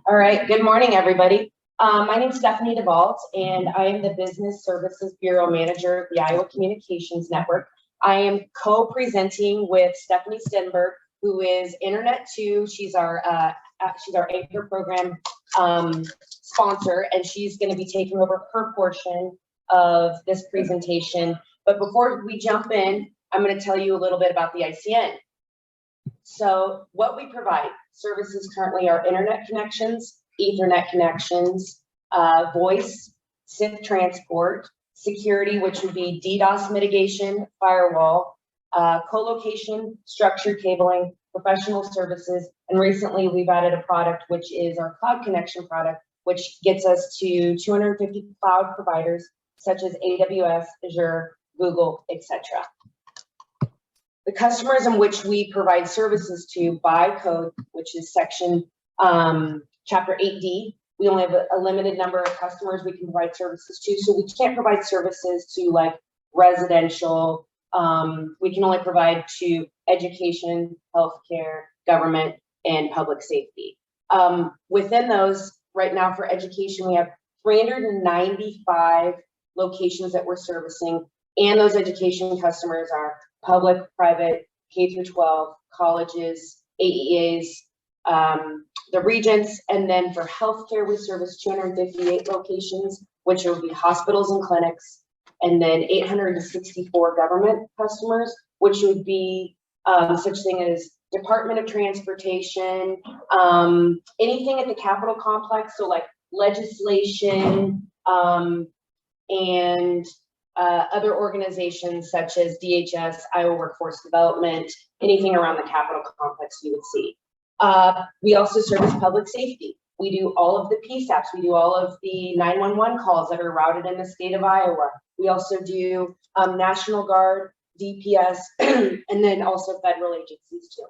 All right, good morning, everybody. My name is Stephanie DeVault, and I am the Business Services Bureau Manager of the Iowa Communications Network. I am co-presenting with Stephanie Stenberg, who is Internet2. She's our anchor program sponsor, and she's going to be taking over her portion of this presentation. But before we jump in, I'm going to tell you a little bit about the ICN. So what we provide services currently are internet connections, Ethernet connections, voice, SIP transport, security, which would be DDoS mitigation, firewall, co-location, structured cabling, professional services, and recently we've added a product which is our cloud connection product, which gets us to 250 cloud providers such as AWS, Azure, Google, etc. The customers in which we provide services to by code, which is section chapter 8D, we only have a limited number of customers we can provide services to. So we can't provide services to like residential. We can only provide to education, healthcare, government, and public safety. Within those, right now for education, we have 395 locations that we're servicing, and those education customers are public, private, K through 12, colleges, AEAs, the regents, and then for healthcare, we service 258 locations, which will be hospitals and clinics, and then 864 government customers, which would be such thing as Department of Transportation, anything at the Capitol complex, so like legislation, and other organizations such as DHS, Iowa Workforce Development, anything around the Capitol complex you would see. We also service public safety. We do all of the PSAPs. We do all of the 911 calls that are routed in the state of Iowa. We also do National Guard, DPS, and then also federal agencies too.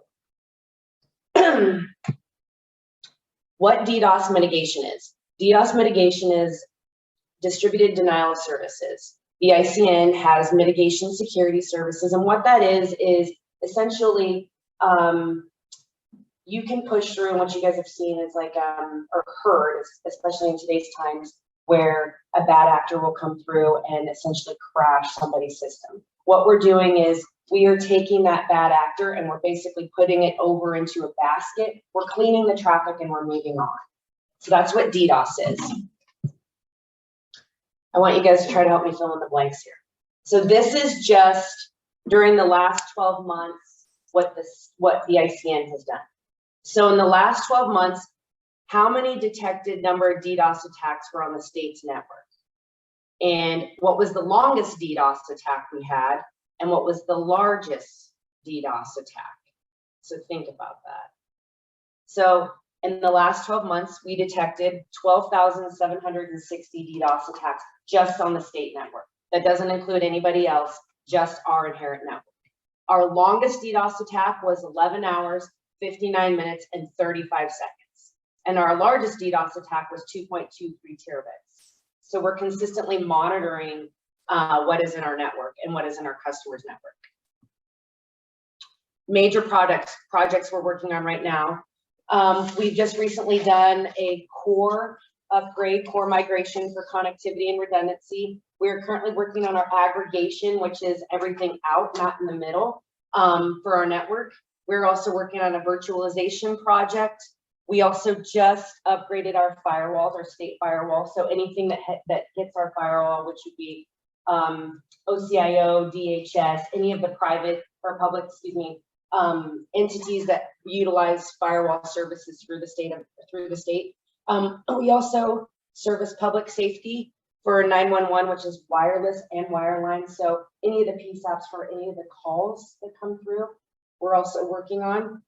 What DDoS mitigation is? DDoS mitigation is distributed denial of services. The ICN has mitigation security services, and what that is essentially you can push through, and what you guys have seen is like or heard, especially in today's times, where a bad actor will come through and essentially crash somebody's system. What we're doing is we are taking that bad actor and we're basically putting it over into a basket. We're cleaning the traffic and we're moving on. So that's what DDoS is. I want you guys to try to help me fill in the blanks here. So this is just during the last 12 months what the ICN has done. So in the last 12 months, how many detected number of DDoS attacks were on the state's network? And what was the longest DDoS attack we had? And what was the largest DDoS attack? So think about that. So in the last 12 months, we detected 12,760 DDoS attacks just on the state network. That doesn't include anybody else, just our inherent network. Our longest DDoS attack was 11 hours, 59 minutes, and 35 seconds. And our largest DDoS attack was 2.23 terabits. So we're consistently monitoring what is in our network and what is in our customers' network. Major projects we're working on right now. We've just recently done a core upgrade, core migration for connectivity and redundancy. We're currently working on our aggregation, which is everything out, not in the middle, for our network. We're also working on a virtualization project. We also just upgraded our firewalls, our state firewall. So anything that hits our firewall, which would be OCIO, DHS, any of the private or public, entities that utilize firewall services through the state. We also service public safety for 911, which is wireless and wireline. So any of the PSAPs for any of the calls that come through, we're also working on.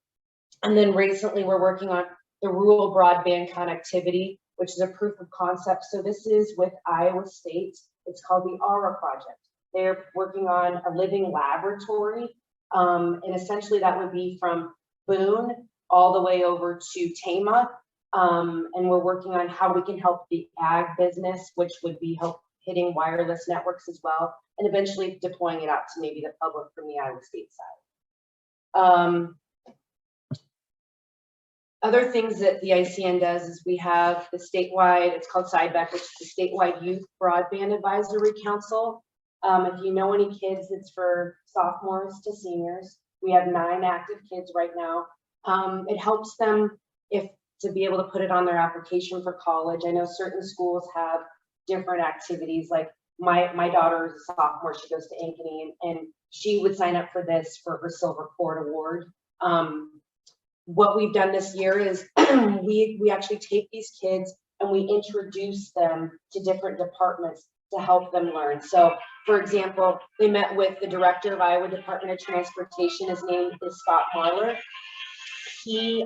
And then recently we're working on the rural broadband connectivity, which is a proof of concept. So this is with Iowa State. It's called the ARA project. They're working on a living laboratory. And essentially that would be from Boone all the way over to Tama. And we're working on how we can help the ag business, which would be hitting wireless networks as well, and eventually deploying it out to maybe the public from the Iowa State side. Other things that the ICN does is we have the statewide, it's called Cybex, which is the statewide Youth Broadband Advisory Council. If you know any kids, it's for sophomores to seniors. We have 9 active kids right now. It helps them to be able to put it on their application for college. I know certain schools have different activities. Like my daughter is a sophomore, she goes to Ankeny, and she would sign up for this for her Silver Cord Award. What we've done this year is we actually take these kids and we introduce them to different departments to help them learn. So, for example, they met with the director of Iowa Department of Transportation. His name is Scott Marler. He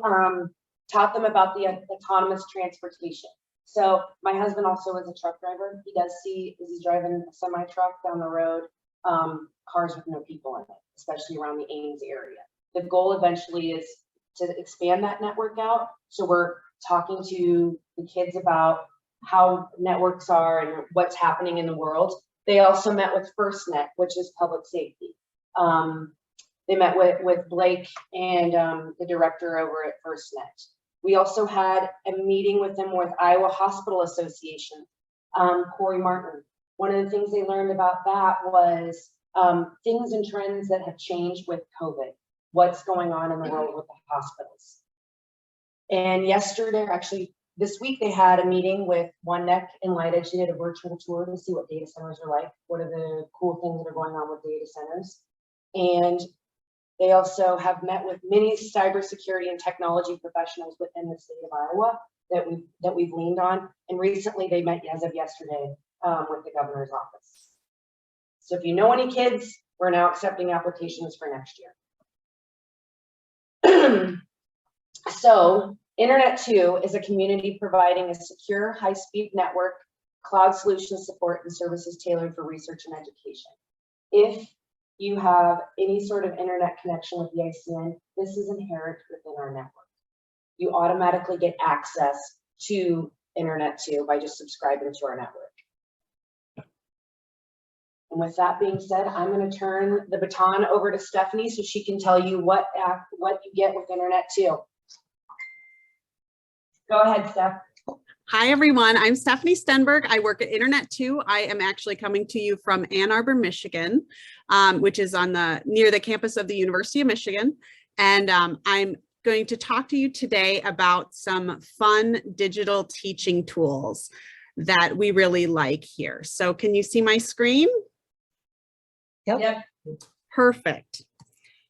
taught them about the autonomous transportation. So my husband also is a truck driver. He does see, as he's driving a semi truck down the road, cars with no people in it, especially around the Ames area. The goal eventually is to expand that network out. So we're talking to the kids about how networks are and what's happening in the world. They also met with FirstNet, which is public safety. They met with Blake and the director over at FirstNet. We also had a meeting with them with Iowa Hospital Association, Corey Martin. One of the things they learned about that was things and trends that have changed with COVID. What's going on in the world with the hospitals. And yesterday, actually this week, they had a meeting with OneNeck and Light Edge. They did a virtual tour to see what data centers are like. What are the cool things that are going on with data centers? And they also have met with many cybersecurity and technology professionals within the state of Iowa that we've leaned on. And recently they met as of yesterday with the governor's office. So if you know any kids, we're now accepting applications for next year. So Internet2 is a community providing a secure, high-speed network, cloud solution support, and services tailored for research and education. If you have any sort of internet connection with the ICN, this is inherent within our network. You automatically get access to Internet2 by just subscribing to our network. And with that being said, I'm going to turn the baton over to Stephanie so she can tell you what you get with Internet2. Go ahead, Steph. Hi, everyone. I'm Stephanie Stenberg. I work at Internet2. I am actually coming to you from Ann Arbor, Michigan, which is on near the campus of the University of Michigan. And I'm going to talk to you today about some fun digital teaching tools that we really like here. So can you see my screen? Yep. Perfect.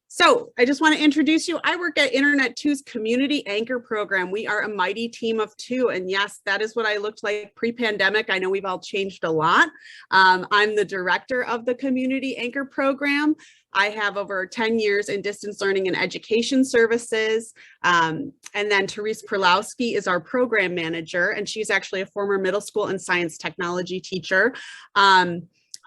So I just want to introduce you. I work at Internet2's Community Anchor Program. We are a mighty team of 2. And yes, that is what I looked like pre-pandemic. I know we've all changed a lot. I'm the director of the Community Anchor Program. I have over 10 years in distance learning and education services. And then Therese Perlowski is our program manager, and she's actually a former middle school and science technology teacher.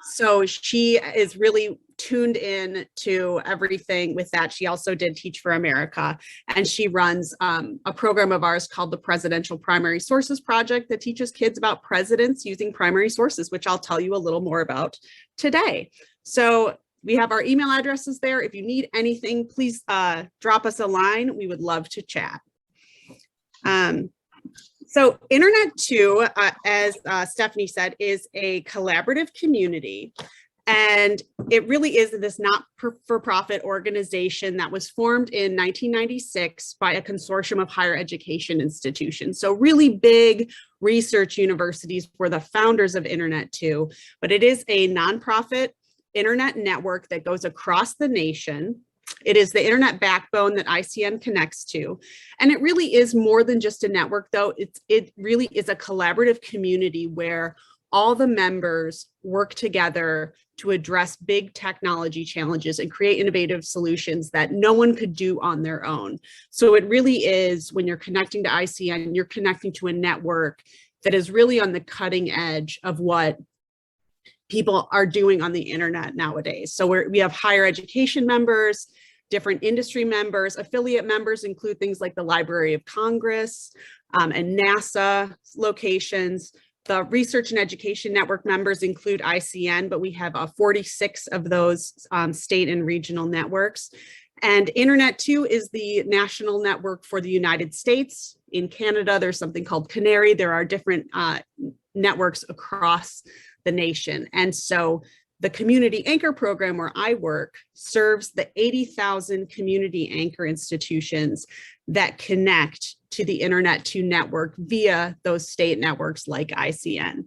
So she is really tuned in to everything with that. She also did Teach for America, and she runs a program of ours called the Presidential Primary Sources Project that teaches kids about presidents using primary sources, which I'll tell you a little more about today. So we have our email addresses there. If you need anything, please drop us a line. We would love to chat. So Internet2, as Stephanie said, is a collaborative community. And it really is this not-for-profit organization that was formed in 1996 by a consortium of higher education institutions. So really big research universities were the founders of Internet2, but it is a nonprofit internet network that goes across the nation. It is the internet backbone that ICN connects to. And it really is more than just a network, though. It really is a collaborative community where all the members work together to address big technology challenges and create innovative solutions that no one could do on their own. So it really is, when you're connecting to ICN, you're connecting to a network that is really on the cutting edge of what people are doing on the internet nowadays. So we have higher education members, different industry members. Affiliate members include things like the Library of Congress and NASA locations. The Research and Education Network members include ICN, but we have 46 of those state and regional networks. And Internet2 is the national network for the United States. In Canada, there's something called Canary. There are different networks across the nation. And so the Community Anchor Program where I work serves the 80,000 community anchor institutions that connect to the Internet2 network via those state networks like ICN.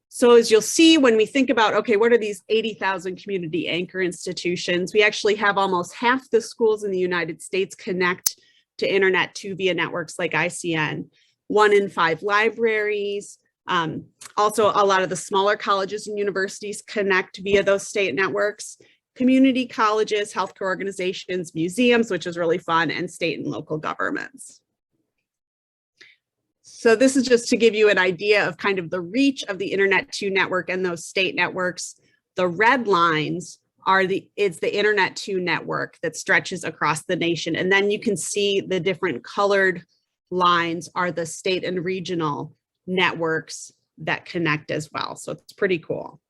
So as you'll see, when we think about, okay, what are these 80,000 community anchor institutions? We actually have almost half the schools in the United States connect to Internet2 via networks like ICN. 1 in 5 libraries. Also, a lot of the smaller colleges and universities connect via those state networks. Community colleges, healthcare organizations, museums, which is really fun, and state and local governments. So this is just to give you an idea of kind of the reach of the Internet2 network and those state networks. The red lines are it's the Internet2 network that stretches across the nation. And then you can see the different colored lines are the state and regional networks that connect as well. So it's pretty cool.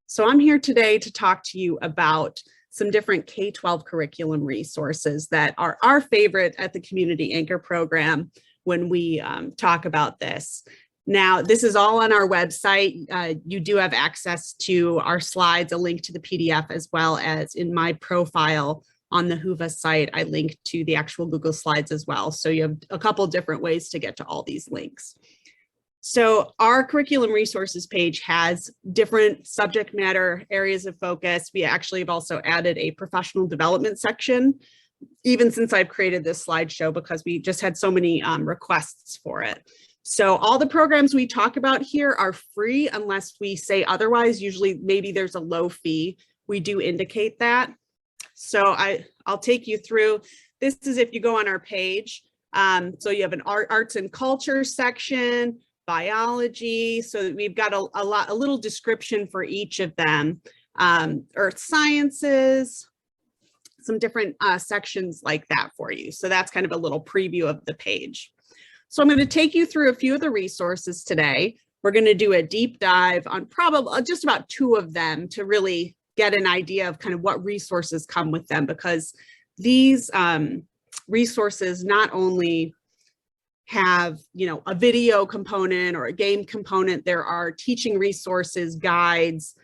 So I'm here today to talk to you about some different K-12 curriculum resources that are our favorite at the Community Anchor Program when we talk about this. Now, this is all on our website. You do have access to our slides, a link to the PDF, as well as in my profile on the Whova site, I linked to the actual Google Slides as well. So you have a couple different ways to get to all these links. So our curriculum resources page has different subject matter areas of focus. We actually have also added a professional development section, even since I've created this slideshow, because we just had so many requests for it. So all the programs we talk about here are free unless we say otherwise. Usually maybe there's a low fee. We do indicate that. So I'll take you through. This is if you go on our page. So you have an arts and culture section, biology. So we've got a little description for each of them. Earth sciences, some different sections like that for you. So that's kind of a little preview of the page. So I'm going to take you through a few of the resources today. We're going to do a deep dive on probably just about 2 of them to really get an idea of kind of what resources come with them, because these resources not only have, you know, a video component or a game component, there are teaching resources, guides,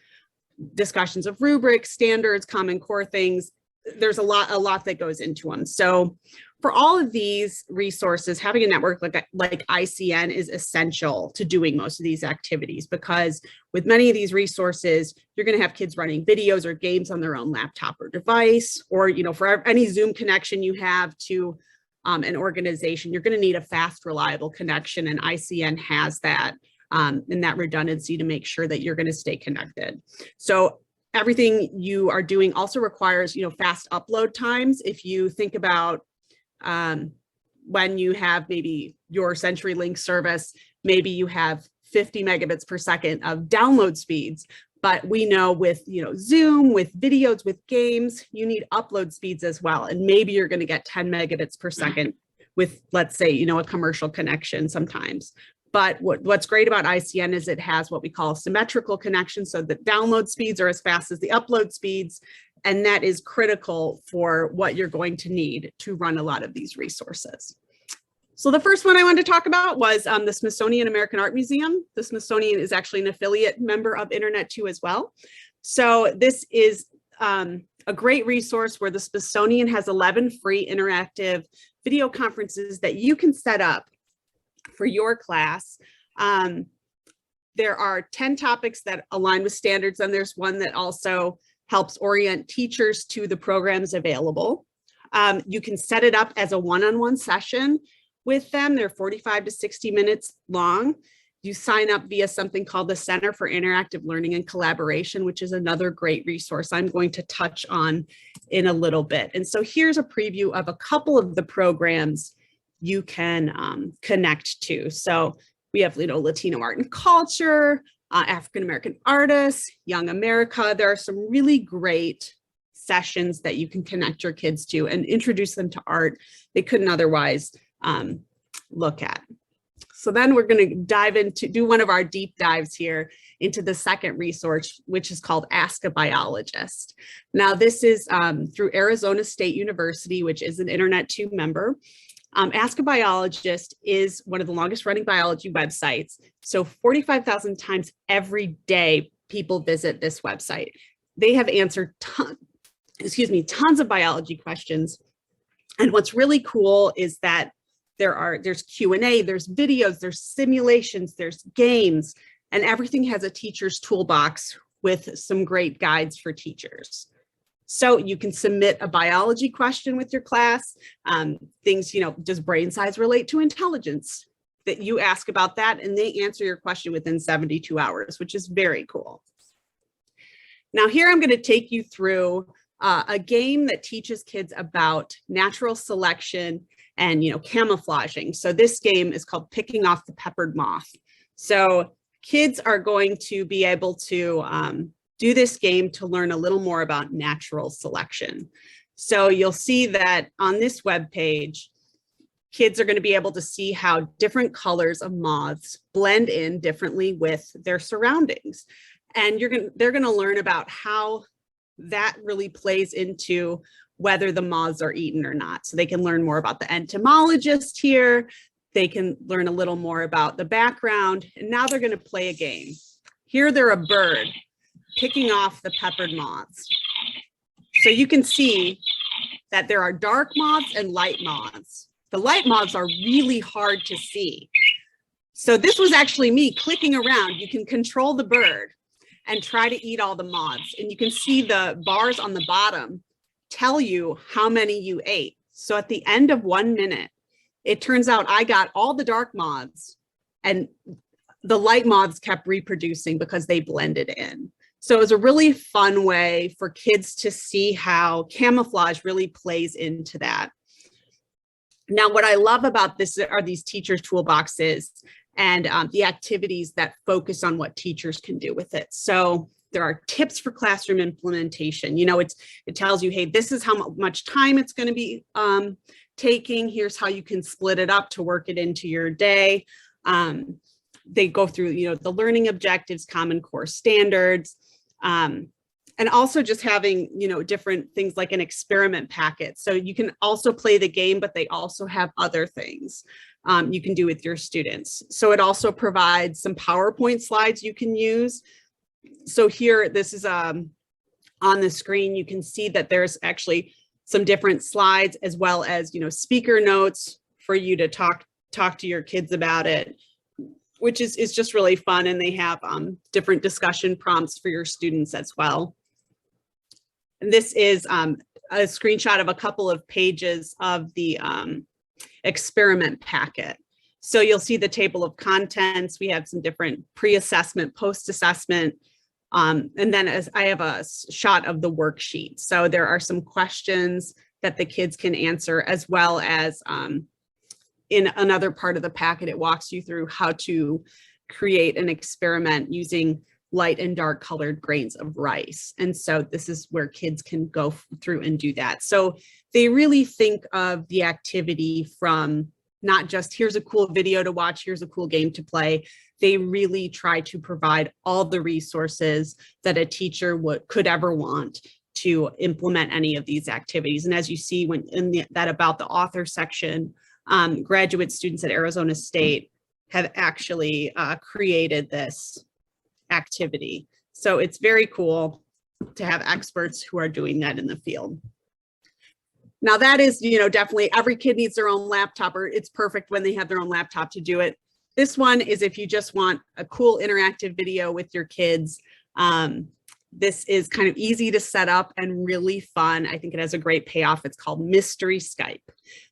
discussions of rubrics, standards, Common Core things. There's a lot that goes into them. So for all of these resources, having a network like ICN is essential to doing most of these activities, because with many of these resources, you're going to have kids running videos or games on their own laptop or device, or, you know, for any Zoom connection you have to an organization, you're going to need a fast, reliable connection, and ICN has that and that redundancy to make sure that you're going to stay connected. So everything you are doing also requires, you know, fast upload times. If you think about when you have maybe your CenturyLink service, maybe you have 50 megabits per second of download speeds, but we know with, you know, Zoom, with videos, with games, you need upload speeds as well. And maybe you're going to get 10 megabits per second with, let's say, you know, a commercial connection sometimes. But what's great about ICN is it has what we call symmetrical connection, so the download speeds are as fast as the upload speeds, and that is critical for what you're going to need to run a lot of these resources. So the first one I wanted to talk about was the Smithsonian American Art Museum. The Smithsonian is actually an affiliate member of Internet2 as well. So this is a great resource where the Smithsonian has 11 free interactive video conferences that you can set up for your class. There are 10 topics that align with standards, and there's one that also helps orient teachers to the programs available. You can set it up as a one-on-one session with them. They're 45 to 60 minutes long. You sign up via something called the Center for Interactive Learning and Collaboration, which is another great resource I'm going to touch on in a little bit. And so here's a preview of a couple of the programs you can connect to. So we have, you know, Latino art and culture, African-American artists, Young America. There are some really great sessions that you can connect your kids to and introduce them to art they couldn't otherwise look at. So then we're going to do one of our deep dives here into the second resource, which is called Ask a Biologist. Now, this is through Arizona State University, which is an Internet2 member. Ask a Biologist is one of the longest running biology websites. So 45,000 times every day, people visit this website. They have answered tons of biology questions. And what's really cool is that there's Q&A, there's videos, there's simulations, there's games, and everything has a teacher's toolbox with some great guides for teachers. So you can submit a biology question with your class. Things, does brain size relate to intelligence? That you ask about that and they answer your question within 72 hours, which is very cool. Now here I'm going to take you through a game that teaches kids about natural selection and camouflaging. So this game is called Picking Off the Peppered Moth. So kids are going to be able to do this game to learn a little more about natural selection. So you'll see that on this web page, kids are going to be able to see how different colors of moths blend in differently with their surroundings. And they're going to learn about how that really plays into whether the moths are eaten or not. So they can learn more about the entomologist here. They can learn a little more about the background. And now they're going to play a game. Here they're a bird picking off the peppered moths. So you can see that there are dark moths and light moths. The light moths are really hard to see. So this was actually me clicking around. You can control the bird and try to eat all the moths. And you can see the bars on the bottom tell you how many you ate. So at the end of 1 minute, it turns out I got all the dark moths and the light moths kept reproducing because they blended in. So it was a really fun way for kids to see how camouflage really plays into that. Now, what I love about this are these teachers' toolboxes and the activities that focus on what teachers can do with it. So there are tips for classroom implementation. It tells you, hey, this is how much time it's going to be taking. Here's how you can split it up to work it into your day. They go through, the learning objectives, Common Core standards, and also just having, different things like an experiment packet. So you can also play the game, but they also have other things you can do with your students. So it also provides some PowerPoint slides you can use. So here, this is on the screen, you can see that there's actually some different slides as well as, speaker notes for you to talk to your kids about it, which is just really fun. And they have different discussion prompts for your students as well. And this is a screenshot of a couple of pages of the experiment packet. So you'll see the table of contents. We have some different pre-assessment, post-assessment, and then as I have a shot of the worksheet. So there are some questions that the kids can answer, as well as in another part of the packet, it walks you through how to create an experiment using light and dark colored grains of rice. And so this is where kids can go through and do that. So they really think of the activity from not just here's a cool video to watch, here's a cool game to play. They really try to provide all the resources that a teacher could ever want to implement any of these activities. And as you see when that about the author section, graduate students at Arizona State have actually created this activity. So it's very cool to have experts who are doing that in the field. Now that is, definitely every kid needs their own laptop, or it's perfect when they have their own laptop to do it. This one is if you just want a cool interactive video with your kids. This is kind of easy to set up and really fun. I think it has a great payoff. It's called Mystery Skype.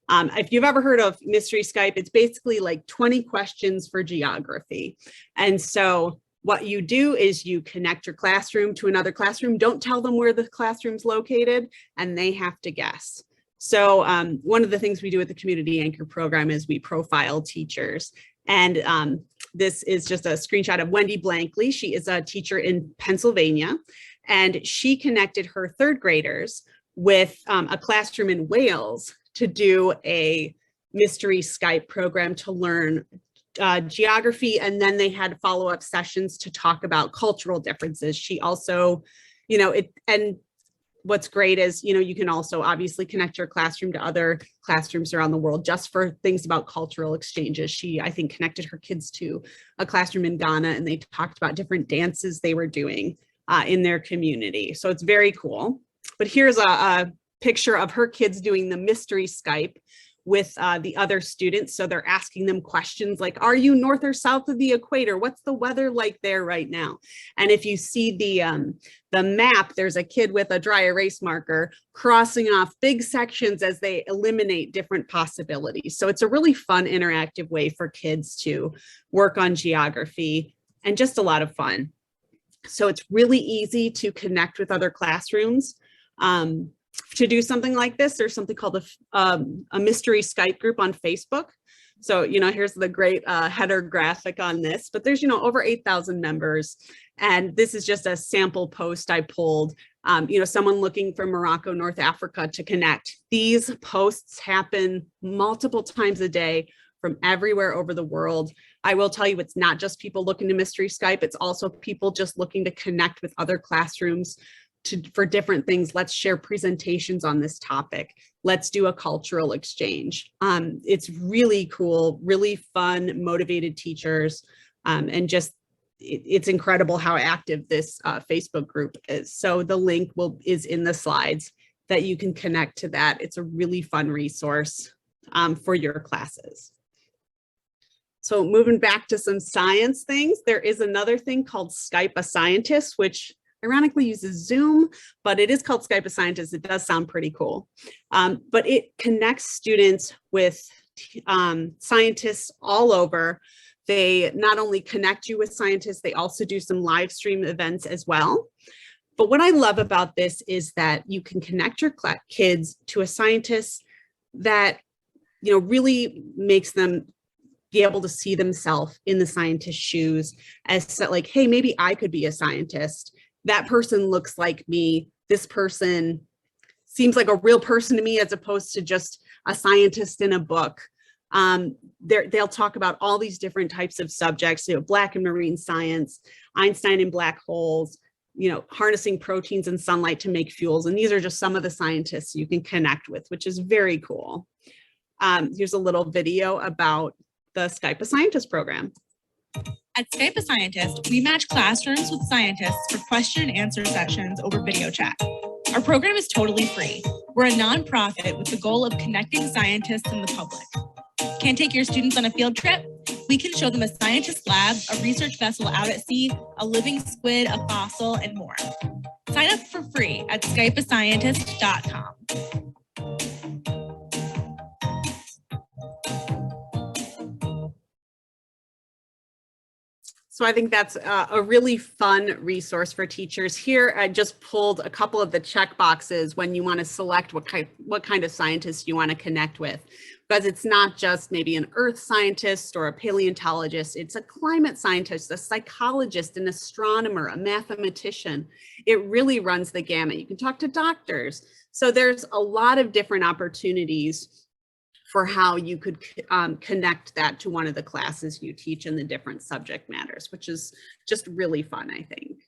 If you've ever heard of Mystery Skype, it's basically like 20 questions for geography. And so what you do is you connect your classroom to another classroom. Don't tell them where the classroom's located, and they have to guess. So one of the things we do with the Community Anchor program is we profile teachers. And this is just a screenshot of Wendy Blankley. She is a teacher in Pennsylvania, and she connected her third graders with a classroom in Wales to do a mystery Skype program to learn geography, and then they had follow-up sessions to talk about cultural differences. She also, and what's great is, you can also obviously connect your classroom to other classrooms around the world just for things about cultural exchanges. She, I think, connected her kids to a classroom in Ghana, and they talked about different dances they were doing in their community. So it's very cool. But here's a picture of her kids doing the mystery Skype with the other students. So they're asking them questions like, are you north or south of the equator? What's the weather like there right now? And if you see the map, there's a kid with a dry erase marker crossing off big sections as they eliminate different possibilities. So it's a really fun, interactive way for kids to work on geography, and just a lot of fun. So it's really easy to connect with other classrooms. To do something like this, there's something called a mystery Skype group on Facebook. So, here's the great header graphic on this, but there's, over 8,000 members. And this is just a sample post I pulled, someone looking for Morocco, North Africa to connect. These posts happen multiple times a day from everywhere over the world. I will tell you, it's not just people looking to mystery Skype, it's also people just looking to connect with other classrooms for different things. Let's share presentations on this topic. Let's do a cultural exchange. It's really cool, really fun, motivated teachers, and just it's incredible how active this Facebook group is. So the link is in the slides that you can connect to that. It's a really fun resource for your classes. So moving back to some science things, there is another thing called Skype a Scientist, which ironically uses Zoom, but it is called Skype a Scientist. It does sound pretty cool. But it connects students with scientists all over. They not only connect you with scientists, they also do some live stream events as well. But what I love about this is that you can connect your kids to a scientist that, really makes them be able to see themselves in the scientist's shoes as like, hey, maybe I could be a scientist. That person looks like me. This person seems like a real person to me, as opposed to just a scientist in a book. They'll talk about all these different types of subjects, black and marine science, Einstein and black holes, harnessing proteins and sunlight to make fuels. And these are just some of the scientists you can connect with, which is very cool. Here's a little video about the Skype a Scientist program. At Skype a Scientist, we match classrooms with scientists for question and answer sessions over video chat. Our program is totally free. We're a nonprofit with the goal of connecting scientists and the public. Can't take your students on a field trip? We can show them a scientist lab, a research vessel out at sea, a living squid, a fossil, and more. Sign up for free at skypeascientist.com. So I think that's a really fun resource for teachers. Here, I just pulled a couple of the check boxes when you want to select what kind of scientist you want to connect with, because it's not just maybe an earth scientist or a paleontologist. It's a climate scientist, a psychologist, an astronomer, a mathematician. It really runs the gamut. You can talk to doctors. So there's a lot of different opportunities for how you could connect that to one of the classes you teach in the different subject matters, which is just really fun, I think.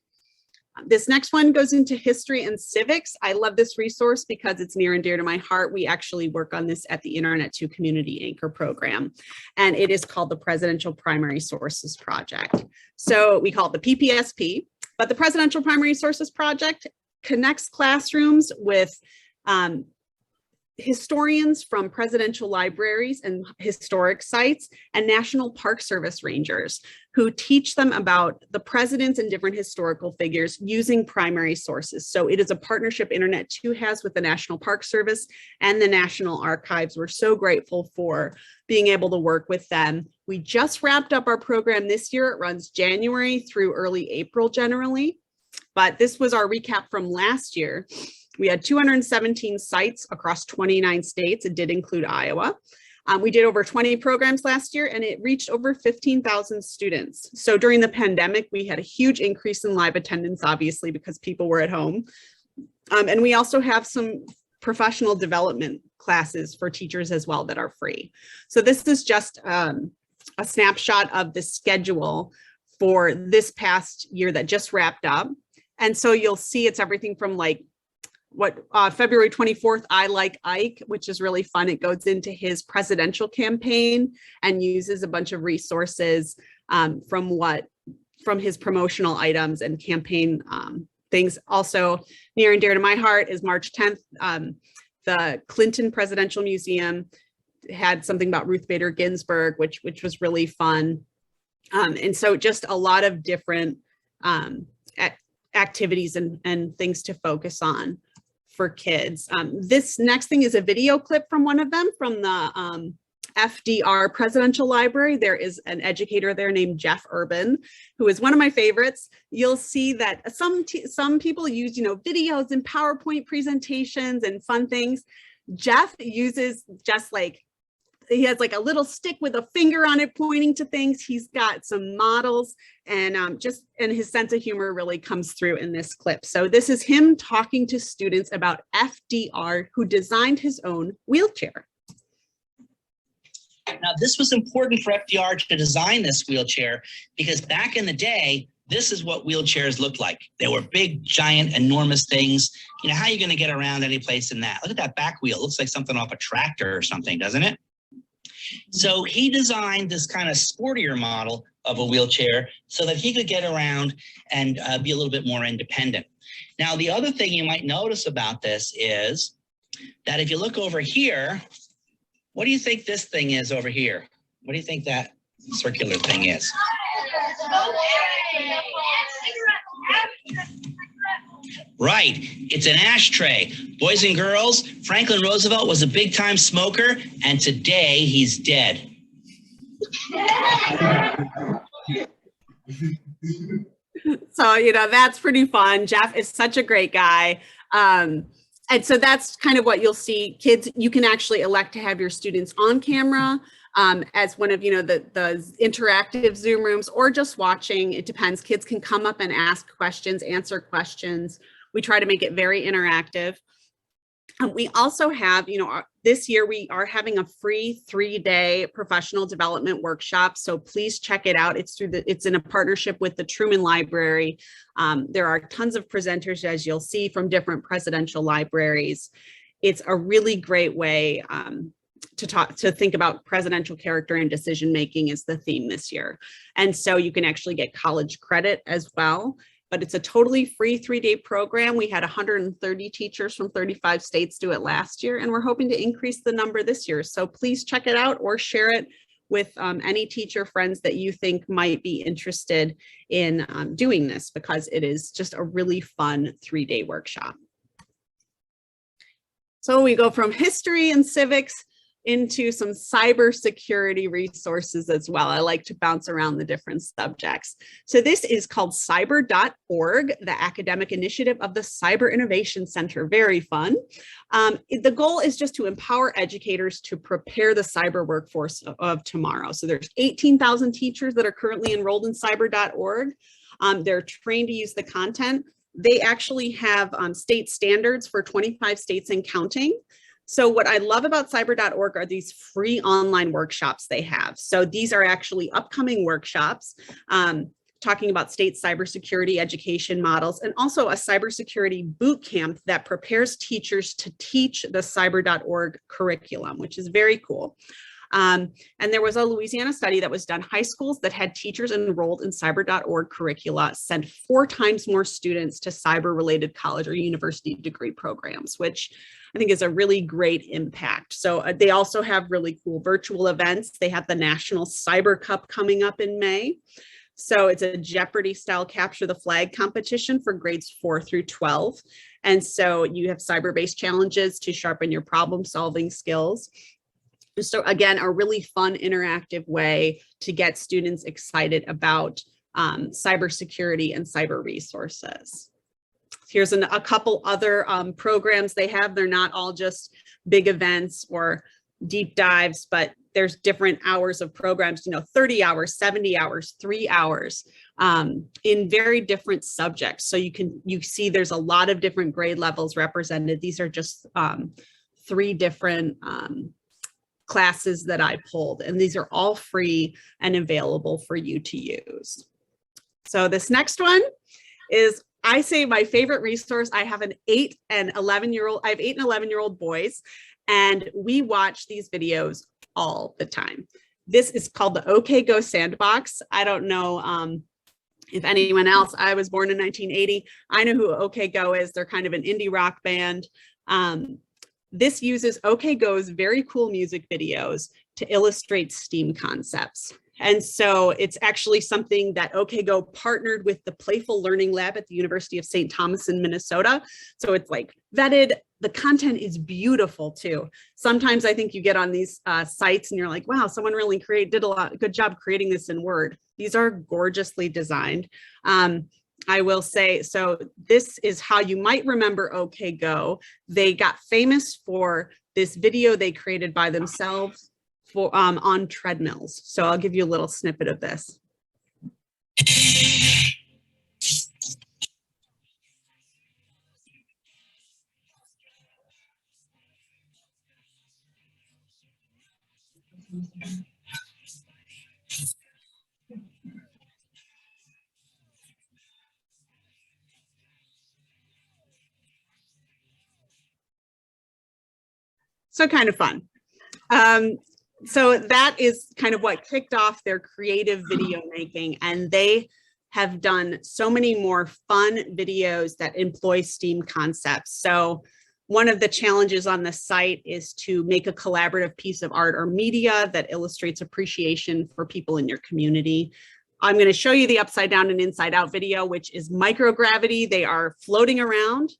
This next one goes into history and civics. I love this resource because it's near and dear to my heart. We actually work on this at the Internet2 Community Anchor Program, and it is called the Presidential Primary Sources Project. So we call it the PPSP, but the Presidential Primary Sources Project connects classrooms with historians from presidential libraries and historic sites and National Park Service rangers who teach them about the presidents and different historical figures using primary sources. So it is a partnership Internet2 has with the National Park Service and the National Archives. We're so grateful for being able to work with them. We just wrapped up our program this year. It runs January through early April generally, but this was our recap from last year. We had 217 sites across 29 states. It did include Iowa. We did over 20 programs last year, and it reached over 15,000 students. So during the pandemic, we had a huge increase in live attendance, obviously, because people were at home. And we also have some professional development classes for teachers as well that are free. So this is just a snapshot of the schedule for this past year that just wrapped up. And so you'll see it's everything from like February 24th, I Like Ike, which is really fun. It goes into his presidential campaign and uses a bunch of resources from his promotional items and campaign things. Also near and dear to my heart is March 10th. The Clinton Presidential Museum had something about Ruth Bader Ginsburg, which was really fun. And so just a lot of different activities and things to focus on for kids. This next thing is a video clip from one of them from the FDR Presidential Library. There is an educator there named Jeff Urban, who is one of my favorites. You'll see that some people use, videos and PowerPoint presentations and fun things. Jeff uses he has like a little stick with a finger on it pointing to things. He's got some models and his sense of humor really comes through in this clip. So this is him talking to students about FDR, who designed his own wheelchair. Now, this was important for FDR to design this wheelchair because back in the day, this is what wheelchairs looked like. They were big, giant, enormous things. How are you going to get around any place in that? Look at that back wheel. It looks like something off a tractor or something, doesn't it? So he designed this kind of sportier model of a wheelchair so that he could get around and be a little bit more independent. Now, the other thing you might notice about this is that if you look over here, what do you think this thing is over here? What do you think that circular thing is? Right, it's an ashtray. Boys and girls, Franklin Roosevelt was a big-time smoker, and today he's dead. So, that's pretty fun. Jeff is such a great guy. And so that's kind of what you'll see. Kids, you can actually elect to have your students on camera as one of, the interactive Zoom rooms or just watching. It depends. Kids can come up and ask questions, answer questions. We try to make it very interactive. We also have, this year we are having a free 3-day professional development workshop. So please check it out. It's in a partnership with the Truman Library. There are tons of presenters, as you'll see, from different presidential libraries. It's a really great way to think about presidential character and decision making is the theme this year. And so you can actually get college credit as well. But it's a totally free 3-day program. We had 130 teachers from 35 states do it last year, and we're hoping to increase the number this year. So please check it out or share it with any teacher friends that you think might be interested in doing this, because it is just a really fun 3-day workshop. So we go from history and civics into some cybersecurity resources as well. I like to bounce around the different subjects. So this is called Cyber.org, the academic initiative of the Cyber Innovation Center. Very fun. The goal is just to empower educators to prepare the cyber workforce of tomorrow. So there's 18,000 teachers that are currently enrolled in Cyber.org. They're trained to use the content. They actually have state standards for 25 states and counting. So what I love about Cyber.org are these free online workshops they have. So these are actually upcoming workshops talking about state cybersecurity education models, and also a cybersecurity boot camp that prepares teachers to teach the Cyber.org curriculum, which is very cool. And there was a Louisiana study that was done. High schools that had teachers enrolled in Cyber.org curricula sent 4 times more students to cyber-related college or university degree programs, which I think is a really great impact. So they also have really cool virtual events. They have the National Cyber Cup coming up in May. So it's a Jeopardy style capture the flag competition for grades 4 through 12. And so you have cyber-based challenges to sharpen your problem solving skills. So again, a really fun interactive way to get students excited about cybersecurity and cyber resources. Here's a couple other programs they have. They're not all just big events or deep dives, but there's different hours of programs, 30 hours, 70 hours, 3 hours in very different subjects. So you see there's a lot of different grade levels represented. These are just 3 different classes that I pulled, and these are all free and available for you to use. So this next one is, I say, my favorite resource. I have an 8 and 11-year-old boys, and we watch these videos all the time. This is called the OKGo Sandbox. I don't know if anyone else, I was born in 1980. I know who OKGo is. They're kind of an indie rock band. This uses OKGo's very cool music videos to illustrate STEAM concepts. And so it's actually something that OKGo partnered with the Playful Learning Lab at the University of St. Thomas in Minnesota. So it's like vetted. The content is beautiful too. Sometimes I think you get on these sites and you're like, wow, someone really did a good job creating this in Word. These are gorgeously designed. I will say, so this is how you might remember OKGo. They got famous for this video they created by themselves for on treadmills. So I'll give you a little snippet of this. So kind of fun. So that is kind of what kicked off their creative video making, and they have done so many more fun videos that employ STEAM concepts. So one of the challenges on the site is to make a collaborative piece of art or media that illustrates appreciation for people in your community. I'm going to show you the upside down and inside out video, which is microgravity. They are floating around.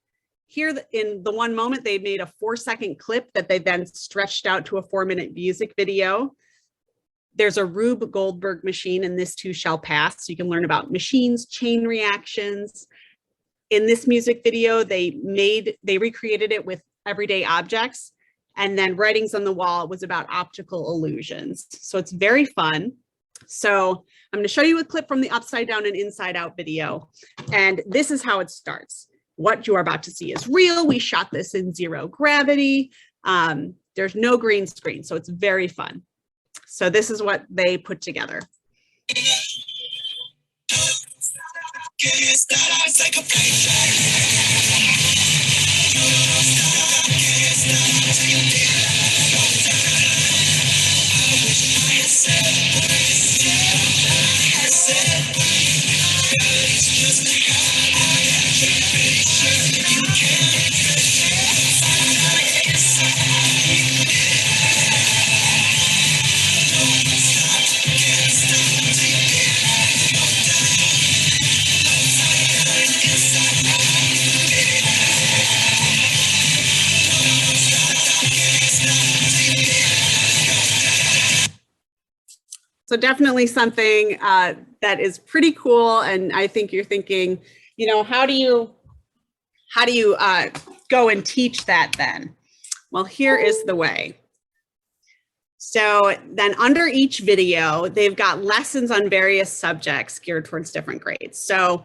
Here in the one moment, they made a 4-second clip that they then stretched out to a 4-minute music video. There's a Rube Goldberg machine, and this too shall pass. So you can learn about machines, chain reactions. In this music video, they recreated it with everyday objects, and then writings on the wall was about optical illusions. So it's very fun. So I'm going to show you a clip from the upside down and inside out video. And this is how it starts. What you are about to see is real. We shot this in 0 gravity. There's no green screen, so it's very fun. So this is what they put together. So definitely something that is pretty cool. And I think you're thinking, you know, how do you go and teach that then? Well, here is the way. So then under each video, they've got lessons on various subjects geared towards different grades. So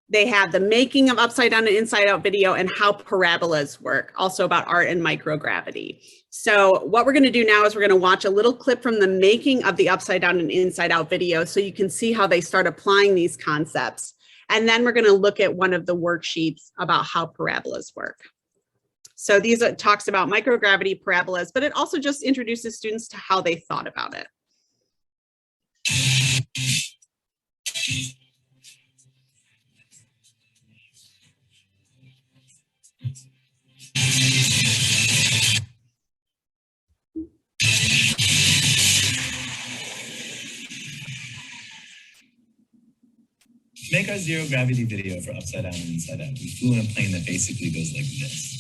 they have the making of upside down and inside out video and how parabolas work, also about art and microgravity. So what we're going to do now is we're going to watch a little clip from the making of the upside down and inside out video so you can see how they start applying these concepts. And then we're going to look at one of the worksheets about how parabolas work. So these talks about microgravity, parabolas, but it also just introduces students to how they thought about it. Make our zero gravity video for upside down and inside out. We flew in a plane that basically goes like this.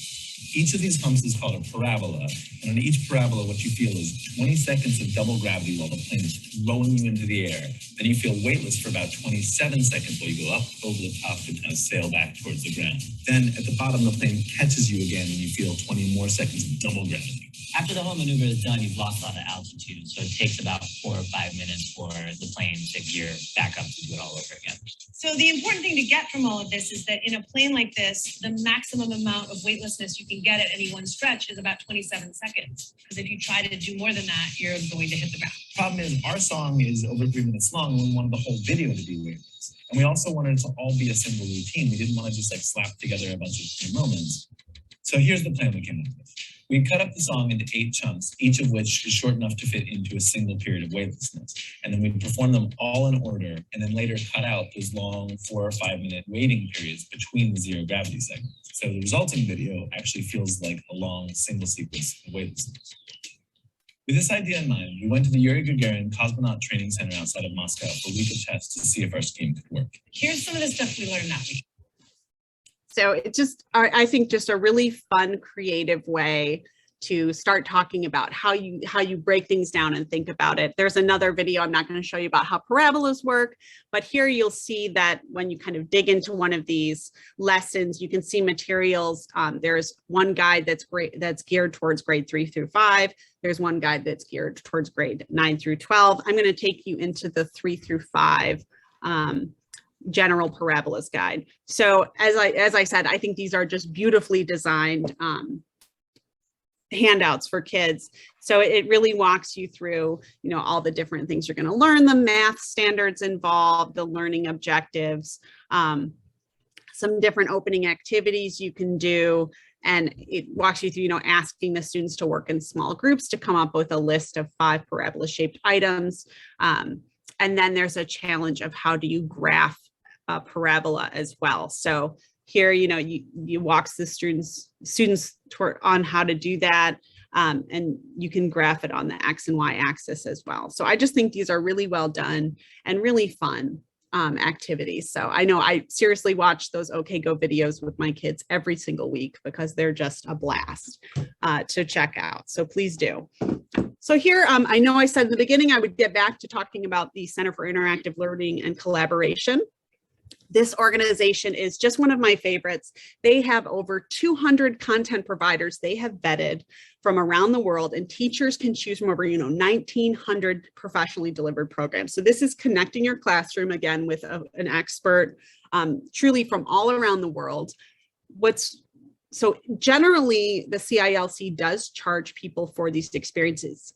Each of these humps is called a parabola, and on each parabola, what you feel is 20 seconds of double gravity while the plane is throwing you into the air. Then you feel weightless for about 27 seconds while you go up over the top to kind of sail back towards the ground. Then at the bottom, the plane catches you again, and you feel 20 more seconds of double gravity. After the whole maneuver is done, you've lost a lot of altitude, so it takes about 4 or 5 minutes for the plane to gear back up to do it all over again. So the important thing to get from all of this is that in a plane like this, the maximum amount of weightlessness you can get at any one stretch is about 27 seconds. Because if you try to do more than that, you're going to hit the ground. Problem is, our song is over 3 minutes long, and we wanted the whole video to be weightless. And we also wanted it to all be a single routine. We didn't want to just like slap together a bunch of cool moments. So here's the plan we came up with. We cut up the song into 8 chunks, each of which is short enough to fit into a single period of weightlessness. And then we perform them all in order, and then later cut out those long 4 or 5 minute waiting periods between the zero gravity segments. So the resulting video actually feels like a long single sequence of weightlessness. With this idea in mind, we went to the Yuri Gagarin Cosmonaut Training Center outside of Moscow for a week of tests to see if our scheme could work. Here's some of the stuff we learned that week. So it's just, I think, just a really fun, creative way to start talking about how you break things down and think about it. There's another video I'm not going to show you about how parabolas work, but here you'll see that when you kind of dig into one of these lessons, you can see materials. There's one guide that's geared towards grade 3 through 5. There's one guide that's geared towards grade 9 through 12. I'm going to take you into the 3 through 5 general parabolas guide. So as I said, I think these are just beautifully designed handouts for kids. So it really walks you through, all the different things you're going to learn, the math standards involved, the learning objectives, some different opening activities you can do. And it walks you through, asking the students to work in small groups to come up with a list of 5 parabola shaped items. And then there's a challenge of how do you graph a parabola as well. So here, you walk the students on how to do that. And you can graph it on the X and Y axis as well. So I just think these are really well done and really fun activities. So I know I seriously watch those OKGo videos with my kids every single week because they're just a blast to check out. So please do. So here, I know I said in the beginning, I would get back to talking about the Center for Interactive Learning and Collaboration. This organization is just one of my favorites. They have over 200 content providers they have vetted from around the world, and teachers can choose from over 1,900 professionally delivered programs. So this is connecting your classroom again with an expert, truly from all around the world. So generally, the CILC does charge people for these experiences.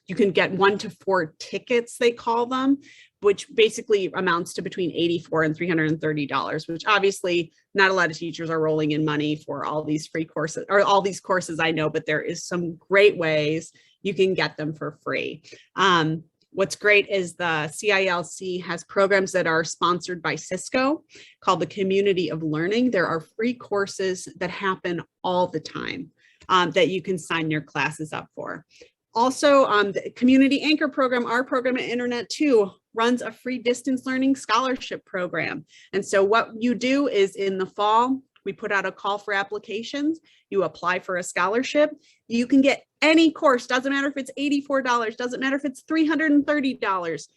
You can get 1 to 4 tickets, they call them, which basically amounts to between $84 and $330, which obviously not a lot of teachers are rolling in money for all these free courses or all these courses, I know, but there is some great ways you can get them for free. What's great is the CILC has programs that are sponsored by Cisco called the Community of Learning. There are free courses that happen all the time that you can sign your classes up for. Also, the Community Anchor program, our program at Internet2, runs a free distance learning scholarship program. And so what you do is in the fall, we put out a call for applications. You apply for a scholarship. You can get any course, doesn't matter if it's $84, doesn't matter if it's $330.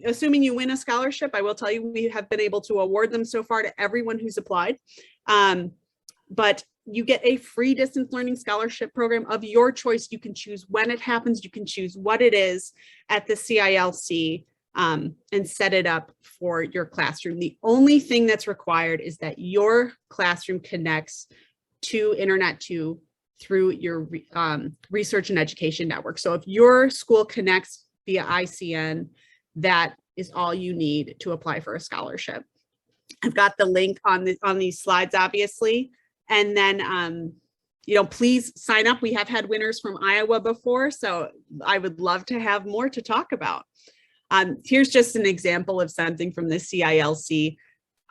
Assuming you win a scholarship, I will tell you, we have been able to award them so far to everyone who's applied. But you get a free distance learning scholarship program of your choice. You can choose when it happens. You can choose what it is at the CILC and set it up for your classroom. The only thing that's required is that your classroom connects to Internet2 through your research and education network. So if your school connects via ICN, that is all you need to apply for a scholarship. I've got the link on these slides, obviously. And then, please sign up. We have had winners from Iowa before, so I would love to have more to talk about. Here's just an example of something from the CILC.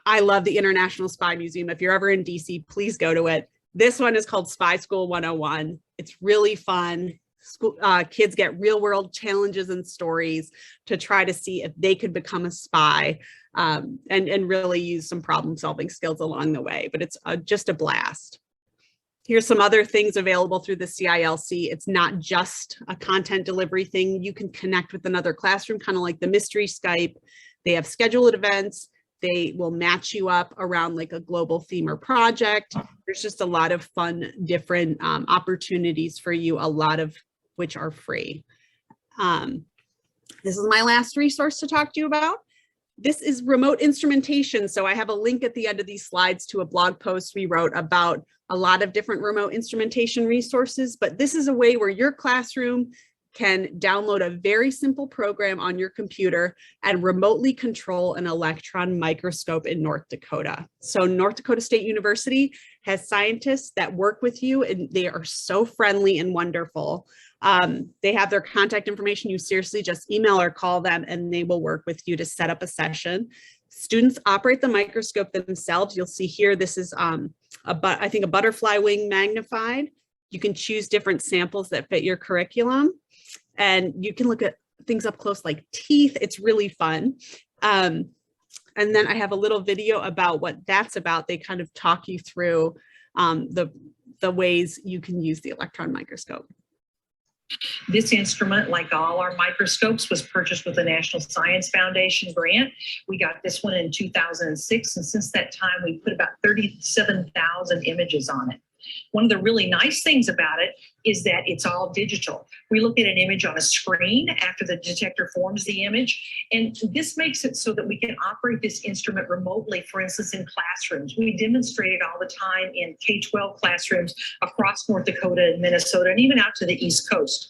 I love the International Spy Museum. If you're ever in DC, please go to it. This one is called Spy School 101. It's really fun. Kids get real world challenges and stories to try to see if they could become a spy and really use some problem solving skills along the way, but it's just a blast. Here's some other things available through the CILC. It's not just a content delivery thing. You can connect with another classroom, kind of like the mystery Skype. They have scheduled events. They will match you up around like a global theme or project. There's just a lot of fun, different opportunities for you, a lot of which are free. This is my last resource to talk to you about. This is remote instrumentation. So I have a link at the end of these slides to a blog post we wrote about a lot of different remote instrumentation resources, but this is a way where your classroom can download a very simple program on your computer and remotely control an electron microscope in North Dakota. So North Dakota State University has scientists that work with you, and they are so friendly and wonderful. They have their contact information. You seriously just email or call them and they will work with you to set up a session. Students operate the microscope themselves. You'll see here, this is I think a butterfly wing magnified. You can choose different samples that fit your curriculum, and you can look at things up close like teeth. It's really fun. And then I have a little video about what that's about. They kind of talk you through the ways you can use the electron microscope. This instrument, like all our microscopes, was purchased with the National Science Foundation grant. We got this one in 2006, and since that time, we put about 37,000 images on it. One of the really nice things about it is that it's all digital. We look at an image on a screen after the detector forms the image, and this makes it so that we can operate this instrument remotely, for instance, in classrooms. We demonstrate it all the time in K-12 classrooms across North Dakota and Minnesota, and even out to the East Coast.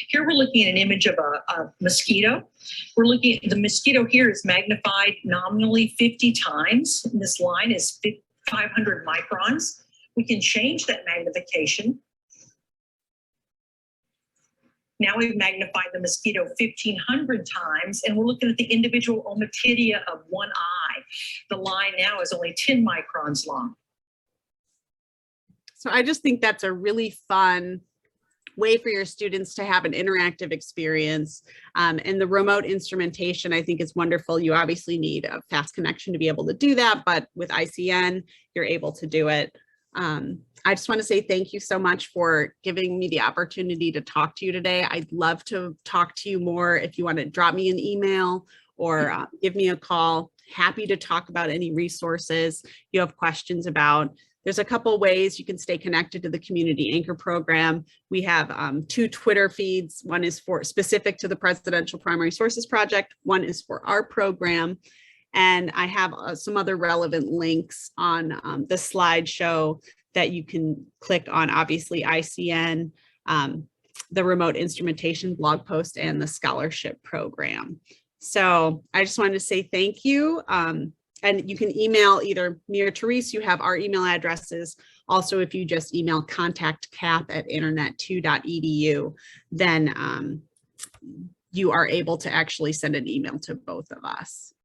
Here we're looking at an image of a mosquito. We're looking at the mosquito here is magnified nominally 50 times. And this line is 500 microns. We can change that magnification. Now we've magnified the mosquito 1,500 times, and we're looking at the individual ommatidia of one eye. The line now is only 10 microns long. So I just think that's a really fun way for your students to have an interactive experience. And the remote instrumentation, I think, is wonderful. You obviously need a fast connection to be able to do that, but with ICN, you're able to do it. I just want to say thank you so much for giving me the opportunity to talk to you today. I'd love to talk to you more. If you want to drop me an email or give me a call, happy to talk about any resources you have questions about. There's a couple ways you can stay connected to the Community Anchor program. We have 2 Twitter feeds. One is for specific to the Presidential Primary Sources Project. One is for our program. And I have some other relevant links on the slideshow that you can click on, obviously ICN, the remote instrumentation blog post, and the scholarship program. So I just wanted to say thank you. And you can email either me or Therese. You have our email addresses. Also, if you just email contactcap@internet2.edu, then you are able to actually send an email to both of us.